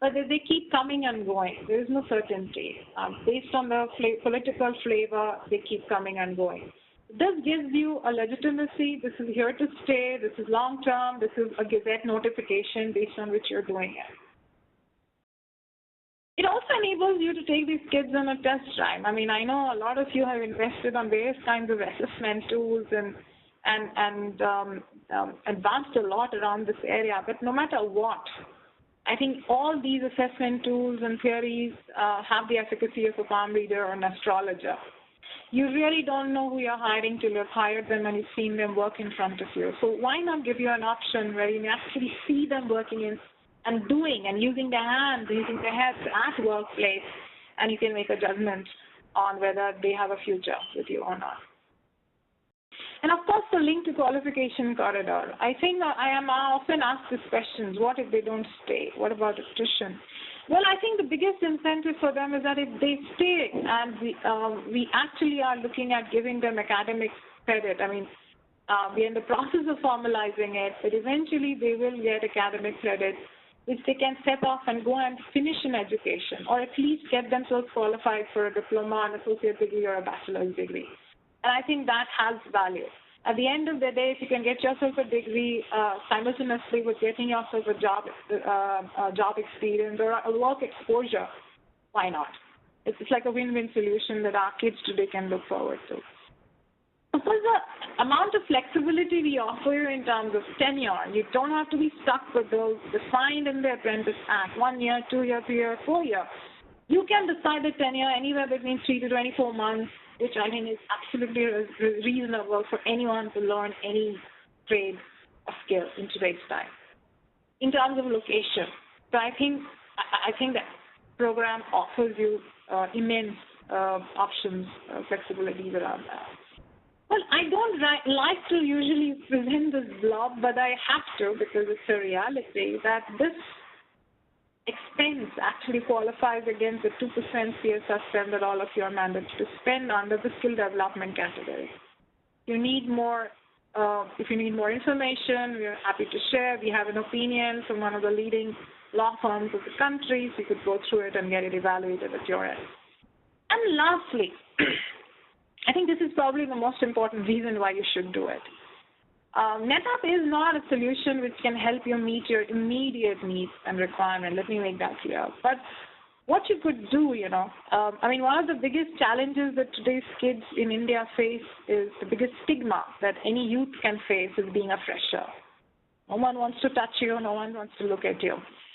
but they keep coming and going. There is no certainty. Based on the political flavor, they keep coming and going. This gives you a legitimacy. This is here to stay. This is long-term. This is a Gazette notification based on which you're doing it. It also enables you to take these kids on a test drive. I mean, I know a lot of you have invested on various kinds of assessment tools and advanced a lot around this area, but no matter what, I think all these assessment tools and theories have the efficacy of a palm reader or an astrologer. You really don't know who you're hiring till you've hired them and you've seen them work in front of you. So why not give you an option where you may actually see them working in and doing and using their hands, using their heads at workplace, and you can make a judgment on whether they have a future with you or not. And of course, the link to qualification corridor. I think I am often asked these questions: what if they don't stay? What about attrition? Well, I think the biggest incentive for them is that if they stay, and we actually are looking at giving them academic credit. I mean, we're in the process of formalizing it, but eventually they will get academic credit, which they can set off and go and finish an education, or at least get themselves qualified for a diploma, an associate degree, or a bachelor's degree. And I think that has value. At the end of the day, if you can get yourself a degree simultaneously with getting yourself a job experience or a work exposure, why not? It's like a win-win solution that our kids today can look forward to. Of course, the amount of flexibility we offer you in terms of tenure, you don't have to be stuck with those defined in the Apprentice Act, 1 year, 2 year, 3 year, 4 year. You can decide the tenure anywhere between 3 to 24 months, which I think is absolutely reasonable for anyone to learn any trade or skill in today's time. In terms of location, so I think that program offers you immense options, flexibilities around that. Well, I don't like to usually present this blob, but I have to because it's a reality that this expense actually qualifies against the 2% CSR spend that all of you are mandated to spend under the skill development category. You need more, if you need more information, we are happy to share. We have an opinion from one of the leading law firms of the country, so you could go through it and get it evaluated at your end. And lastly, I think this is probably the most important reason why you should do it. NetApp is not a solution which can help you meet your immediate needs and requirements. Let me make that clear. But what you could do, I mean, one of the biggest challenges that today's kids in India face is the biggest stigma that any youth can face is being a fresher. No one wants to touch you. No one wants to look at you.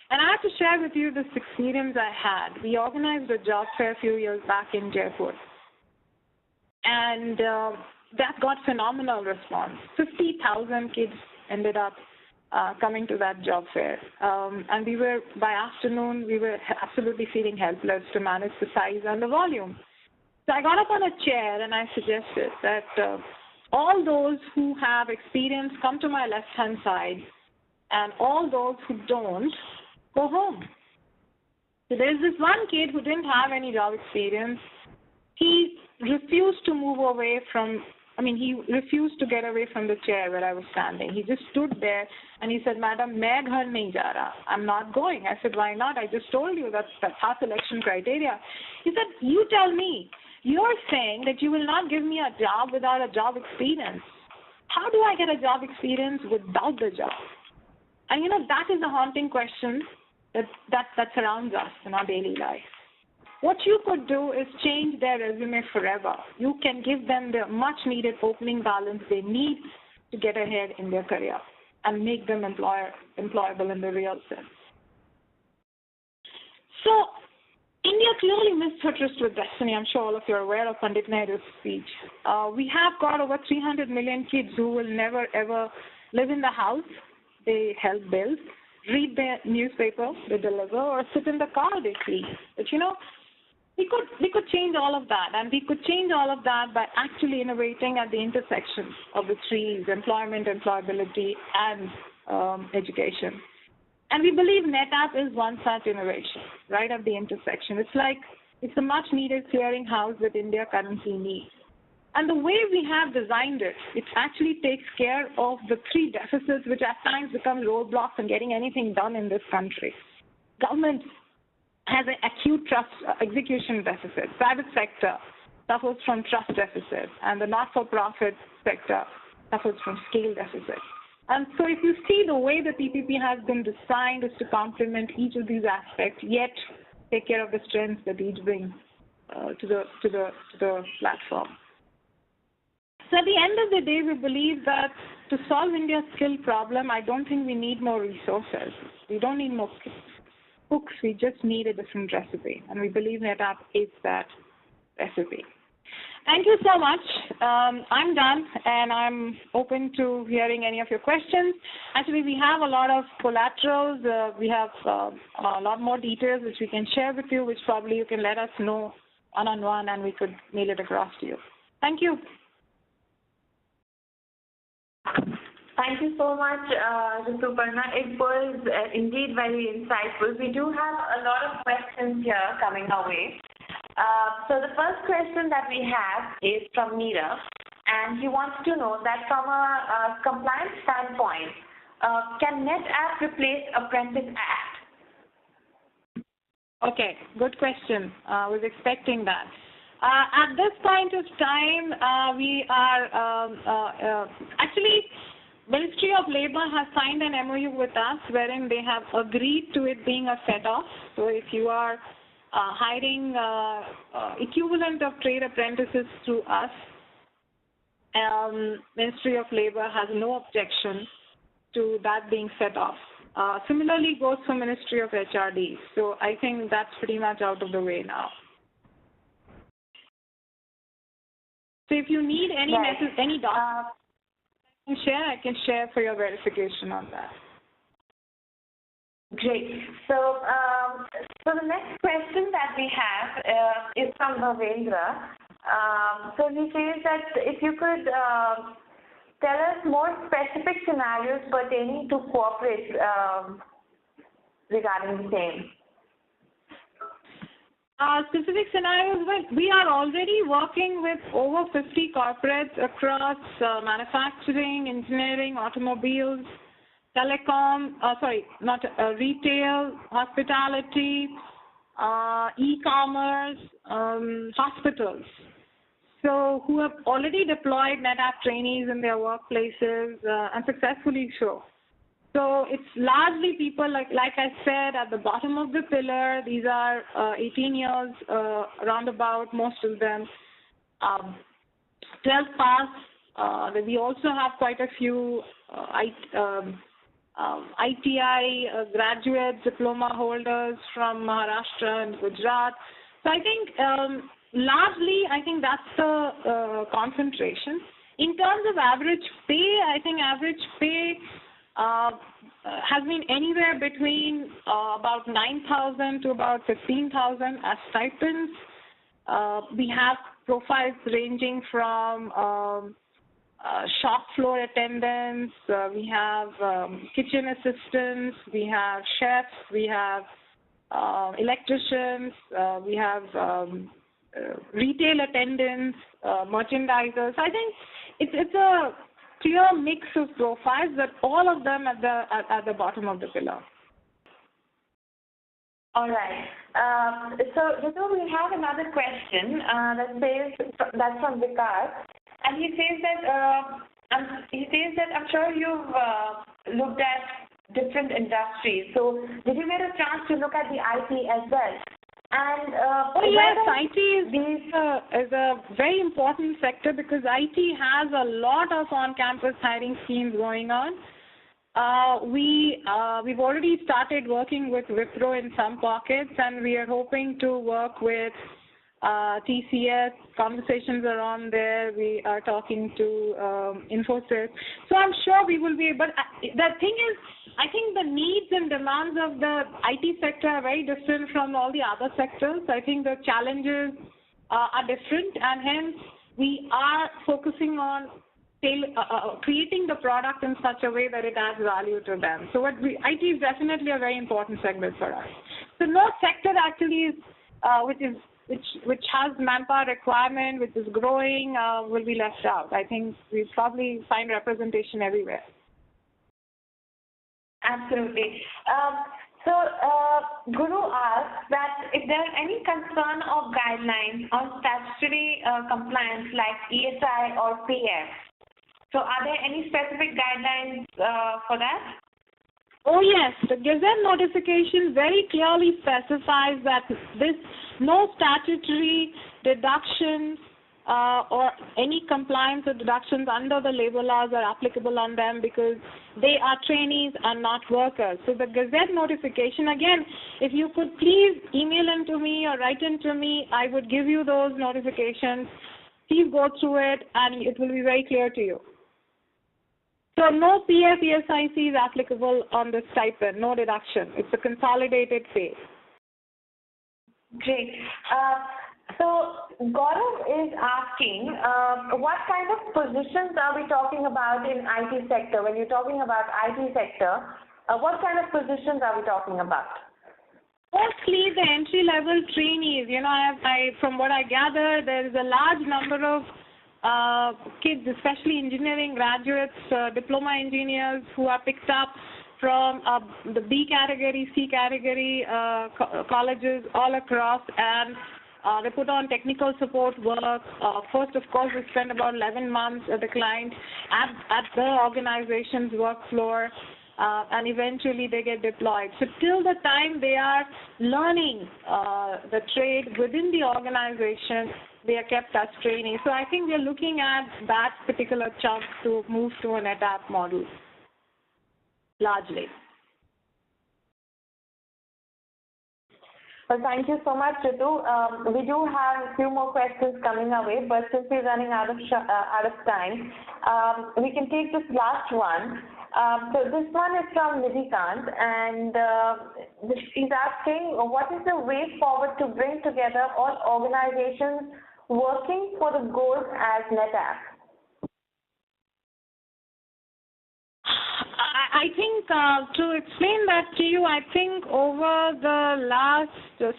And I have to share with you this experience I had. We organized a job fair a few years back in Jaipur. And that got phenomenal response. 50,000 kids ended up coming to that job fair. And by afternoon, we were absolutely feeling helpless to manage the size and the volume. So I got up on a chair and I suggested that all those who have experience come to my left-hand side, and all those who don't, go home. So there's this one kid who didn't have any job experience. He refused to move away from, he refused to get away from the chair where I was standing. He just stood there and he said, Madam, main ghar nahi ja raha. I'm not going. I said, why not? I just told you that's our selection criteria. He said, you tell me. You're saying that you will not give me a job without a job experience. How do I get a job experience without the job? And that is a haunting question that surrounds us in our daily life. What you could do is change their resume forever. You can give them the much-needed opening balance they need to get ahead in their career and make them employable in the real sense. So, India clearly missed her tryst with destiny. I'm sure all of you are aware of Pandit Nehru's speech. We have got over 300 million kids who will never, ever live in the house they help build, read the newspaper they deliver, or sit in the car they clean. But we could change all of that, and we could change all of that by actually innovating at the intersection of the three: employment, employability, and education. And we believe NetApp is one such innovation, right at the intersection. It's a much-needed clearinghouse that India currently needs. And the way we have designed it, it actually takes care of the three deficits which at times become roadblocks in getting anything done in this country. Government has an acute trust execution deficit. Private sector suffers from trust deficit, and the not-for-profit sector suffers from scale deficit. And so if you see the way the PPP has been designed is to complement each of these aspects, yet take care of the strengths that each brings to the platform. So at the end of the day, we believe that to solve India's skill problem, I don't think we need more resources. We don't need more cooks. We just need a different recipe. And we believe NetApp is that recipe. Thank you so much. I'm done, and I'm open to hearing any of your questions. Actually, we have a lot of collaterals. We have a lot more details which we can share with you, which probably you can let us know one-on-one, and we could mail it across to you. Thank you. Thank you so much, Rituparna. It was indeed very insightful. We do have a lot of questions here coming our way. So the first question that we have is from Neera, and he wants to know that from a compliance standpoint, can NetApp replace Apprentice Act? Okay, good question. I was expecting that. At this point of time, we are actually, Ministry of Labor has signed an MOU with us wherein they have agreed to it being a set-off. So if you are hiring equivalent of trade apprentices through us, Ministry of Labor has no objection to that being set off. Similarly goes for Ministry of HRD. So I think that's pretty much out of the way now. So if you need any any documents I can share for your verification on that. Great. So, so the next question that we have is from Bhavendra. So he says that if you could tell us more specific scenarios pertaining to corporate regarding the same. Specific scenarios, well, we are already working with over 50 corporates across manufacturing, engineering, automobiles, telecom, retail, hospitality, e-commerce, hospitals. So who have already deployed NetApp trainees in their workplaces and successfully so. So it's largely people, like I said, at the bottom of the pillar. These are 18 years roundabout, most of them. 12 pass. We also have quite a few ITI graduate diploma holders from Maharashtra and Gujarat. So I think largely, I think that's the concentration. In terms of average pay, I think average pay has been anywhere between about 9,000 to about 15,000 as stipends. We have profiles ranging from shop floor attendants, we have kitchen assistants, we have chefs, we have electricians, we have retail attendants, merchandisers. I think it's a clear mix of profiles, but all of them at the bottom of the pillar. All right. So Ritu, we have another question that's from Vikas, and he says that I'm sure you've looked at different industries. So did you get a chance to look at the IT as well? And yes, IT is a very important sector because IT has a lot of on-campus hiring schemes going on. We've already started working with Wipro in some pockets, and we are hoping to work with TCS. Conversations are on there. We are talking to Infosys. So I'm sure we will be. But the thing is, I think the needs and demands of the IT sector are very different from all the other sectors. I think the challenges are different, and hence we are focusing on creating the product in such a way that it adds value to them. So IT is definitely a very important segment for us. So no sector actually is which has manpower requirement, which is growing, will be left out. I think we probably find representation everywhere. Absolutely. So Guru asks that if there are any concern of guidelines on statutory compliance like ESI or PF, so are there any specific guidelines for that? Oh yes, the Gazette notification very clearly specifies that no statutory deductions or any compliance or deductions under the labor laws are applicable on them because they are trainees and not workers. So the Gazette notification, again, if you could please email them to me or write them to me, I would give you those notifications. Please go through it and it will be very clear to you. So no PF, ESIC is applicable on this stipend, no deduction. It's a consolidated pay. Great. So Gaurav is asking, what kind of positions are we talking about in IT sector? When you're talking about IT sector, what kind of positions are we talking about? Mostly the entry-level trainees. You know, from what I gather, there is a large number of kids, especially engineering graduates, diploma engineers who are picked up from the B category, C category colleges all across, and they put on technical support work. First, of course, they spend about 11 months at the client at the organization's work floor, and eventually they get deployed. So till the time they are learning the trade within the organization, they are kept as trainees. So I think we are looking at that particular chunk to move to an ADAPT model, largely. Well, thank you so much, Ritu. We do have a few more questions coming our way, but since we're running out of time, we can take this last one. So this one is from Nidhikant, and he's asking, what is the way forward to bring together all organizations working for the goals as NetApp? I think to explain that to you, I think over the last,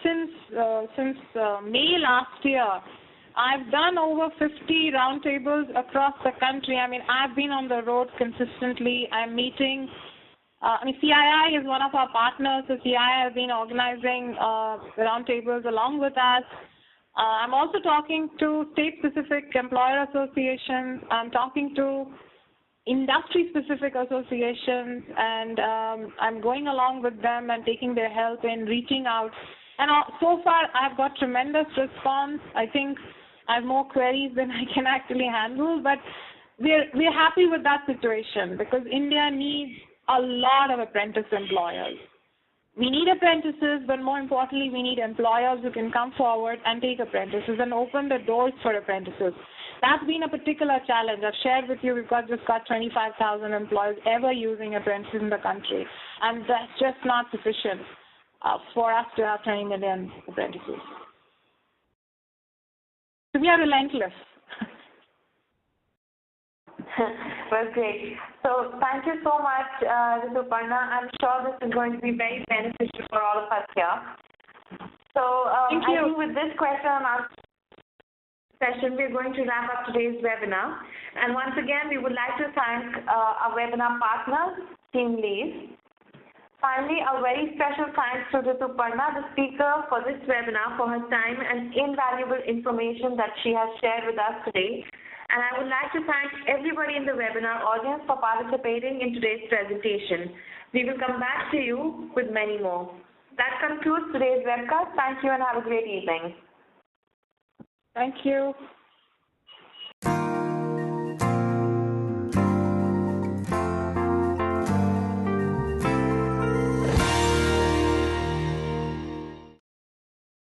since May last year, I've done over 50 roundtables across the country. I mean, I've been on the road consistently. I'm meeting, CII is one of our partners, so CII has been organizing roundtables along with us. I'm also talking to state-specific employer associations. I'm talking to industry-specific associations, and I'm going along with them and taking their help in reaching out. And so far, I've got tremendous response. I think I have more queries than I can actually handle, but we're happy with that situation because India needs a lot of apprentice employers. We need apprentices, but more importantly, we need employers who can come forward and take apprentices and open the doors for apprentices. That's been a particular challenge. I've shared with you, we've just got 25,000 employees ever using apprentices in the country, and that's just not sufficient for us to have 20 million apprentices. So we are relentless. Well, great. So thank you so much, Rituparna. I'm sure this is going to be very beneficial for all of us here. So Thank I you. think with this question and answer session, we're going to wrap up today's webinar. And once again, we would like to thank our webinar partners, Team Lead. Finally, a very special thanks to Rituparna, the speaker for this webinar, for her time and invaluable information that she has shared with us today. And I would like to thank everybody in the webinar audience for participating in today's presentation. We will come back to you with many more. That concludes today's webcast. Thank you and have a great evening. Thank you.